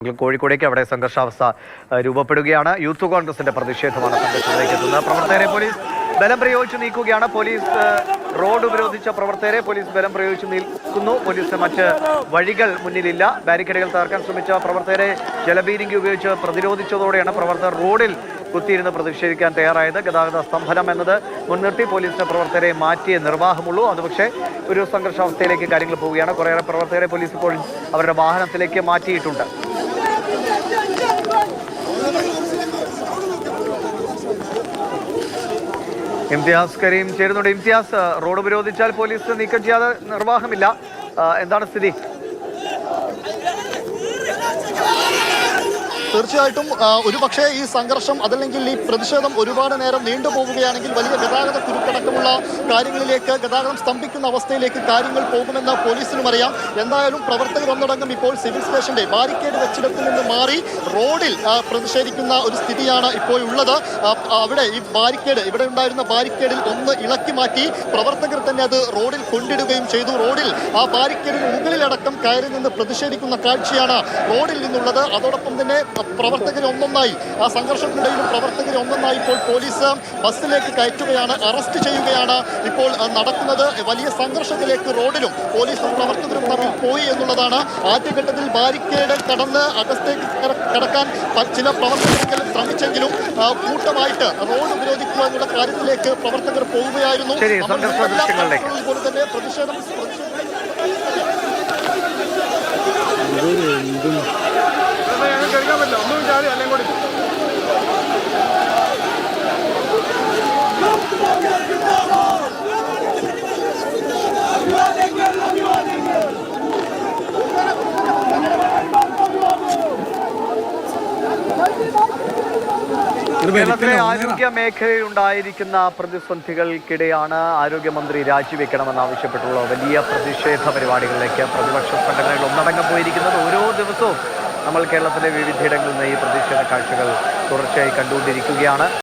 കോഴിക്കോടേക്ക് അവിടെ സംഘർഷാവസ്ഥ രൂപപ്പെടുകയാണ്. യൂത്ത് കോൺഗ്രസിന്റെ പ്രതിഷേധമാണ് സംഘർഷത്തിലേക്ക് എത്തുന്നത്. പ്രവർത്തകരെ പോലീസ് ബലം പ്രയോഗിച്ച് നീക്കുകയാണ്. പോലീസ് റോഡ് ഉപരോധിച്ച പ്രവർത്തകരെ പോലീസ് ബലം പ്രയോഗിച്ച് നീക്കുന്നു. പോലീസിന് മറ്റ് വഴികൾ മുന്നിലില്ല. ബാരിക്കേഡുകൾ തകർക്കാൻ ശ്രമിച്ച പ്രവർത്തകരെ ജലബീരിംഗ് ഉപയോഗിച്ച് പ്രതിരോധിച്ചതോടെയാണ് പ്രവർത്തകർ റോഡിൽ കുത്തിയിരുന്ന് പ്രതിഷേധിക്കാൻ തയ്യാറായത്. ഗതാഗത സ്തംഭനം എന്നത് മുൻനിർത്തി പോലീസിന് പ്രവർത്തകരെ മാറ്റിയേ നിർവാഹമുള്ളൂ. അത് പക്ഷേ ഒരു സംഘർഷാവസ്ഥയിലേക്ക് കാര്യങ്ങൾ പോവുകയാണ്. കുറേയേറെ പ്രവർത്തകരെ പോലീസ് ഇപ്പോൾ അവരുടെ വാഹനത്തിലേക്ക് മാറ്റിയിട്ടുണ്ട്. ഇംതിയാസ് കരീം ചേരുന്നുണ്ട്. ഇംതിയാസ്, റോഡ് ഉപരോധിച്ചാൽ പോലീസ് നീക്കം ചെയ്യാതെ നിർവാഹമില്ല. എന്താണ് സ്ഥിതി? തീർച്ചയായിട്ടും ഒരുപക്ഷെ ഈ സംഘർഷം അതല്ലെങ്കിൽ ഈ പ്രതിഷേധം ഒരുപാട് നേരം നീണ്ടുപോവുകയാണെങ്കിൽ വലിയ ഗതാഗത കുരുക്കടക്കമുള്ള കാര്യങ്ങളിലേക്ക്, ഗതാഗതം സ്തംഭിക്കുന്ന അവസ്ഥയിലേക്ക് കാര്യങ്ങൾ പോകുമെന്ന് പോലീസിനും അറിയാം. എന്തായാലും പ്രവർത്തകർ ഒന്നടങ്കം ഇപ്പോൾ സിവിൽ സ്റ്റേഷന്റെ ബാരിക്കേഡ് വെച്ചിടത്തിൽ നിന്ന് മാറി റോഡിൽ പ്രതിഷേധിക്കുന്ന ഒരു സ്ഥിതിയാണ് ഇപ്പോൾ ഉള്ളത്. അവിടെ ഈ ബാരിക്കേഡ്, ഇവിടെ ഉണ്ടായിരുന്ന ബാരിക്കേഡിൽ ഒന്ന് ഇളക്കി മാറ്റി പ്രവർത്തകർ തന്നെ അത് റോഡിൽ കൊണ്ടിടുകയും ചെയ്തു. റോഡിൽ ആ ബാരിക്കേഡിന് മുകളിലടക്കം കയറി നിന്ന് പ്രതിഷേധിക്കുന്ന കാഴ്ചയാണ് റോഡിൽ നിന്നുള്ളത്. അതോടൊപ്പം തന്നെ പ്രവർത്തകരെ ഒന്നൊന്നായി, ആ സംഘർഷത്തിനിടയിലും പ്രവർത്തകരെ ഒന്നൊന്നായി ഇപ്പോൾ പോലീസ് ബസ്സിലേക്ക് കയറ്റുകയാണ്, അറസ്റ്റ് ചെയ്യുകയാണ് ഇപ്പോൾ നടക്കുന്നത്. വലിയ സംഘർഷത്തിലേക്ക് റോഡിലും പോലീസും പ്രവർത്തകരും തമ്മിൽ പോയി എന്നുള്ളതാണ്. ആദ്യഘട്ടത്തിൽ ബാരിക്കേഡ് കടന്ന് അകത്തേക്ക് കടക്കാൻ ചില പ്രവർത്തകരെങ്കിലും ശ്രമിച്ചെങ്കിലും കൂട്ടമായിട്ട് റോഡ് ഉപരോധിക്കുക എന്നുള്ള കാര്യത്തിലേക്ക് പ്രവർത്തകർ പോവുകയായിരുന്നു. അതുപോലെ തന്നെ പ്രതിഷേധം കേരളത്തിലെ ആരോഗ്യ മേഖലയിൽ ഉണ്ടായിരിക്കുന്ന പ്രതിസന്ധികൾക്കിടെയാണ് ആരോഗ്യമന്ത്രി രാജിവെക്കണമെന്നാവശ്യപ്പെട്ടുള്ള വലിയ പ്രതിഷേധ പരിപാടികളിലേക്ക് പ്രതിപക്ഷ സംഘടനകൾ ഒന്നടങ്കം പോയിരിക്കുന്നത്. ഓരോ ദിവസവും നമ്മൾ കേരളത്തിലെ വിവിധയിടങ്ങളിൽ നിന്ന് ഈ പ്രതിഷേധ കാഴ്ചകൾ തുടർച്ചയായി കണ്ടുകൊണ്ടിരിക്കുകയാണ്.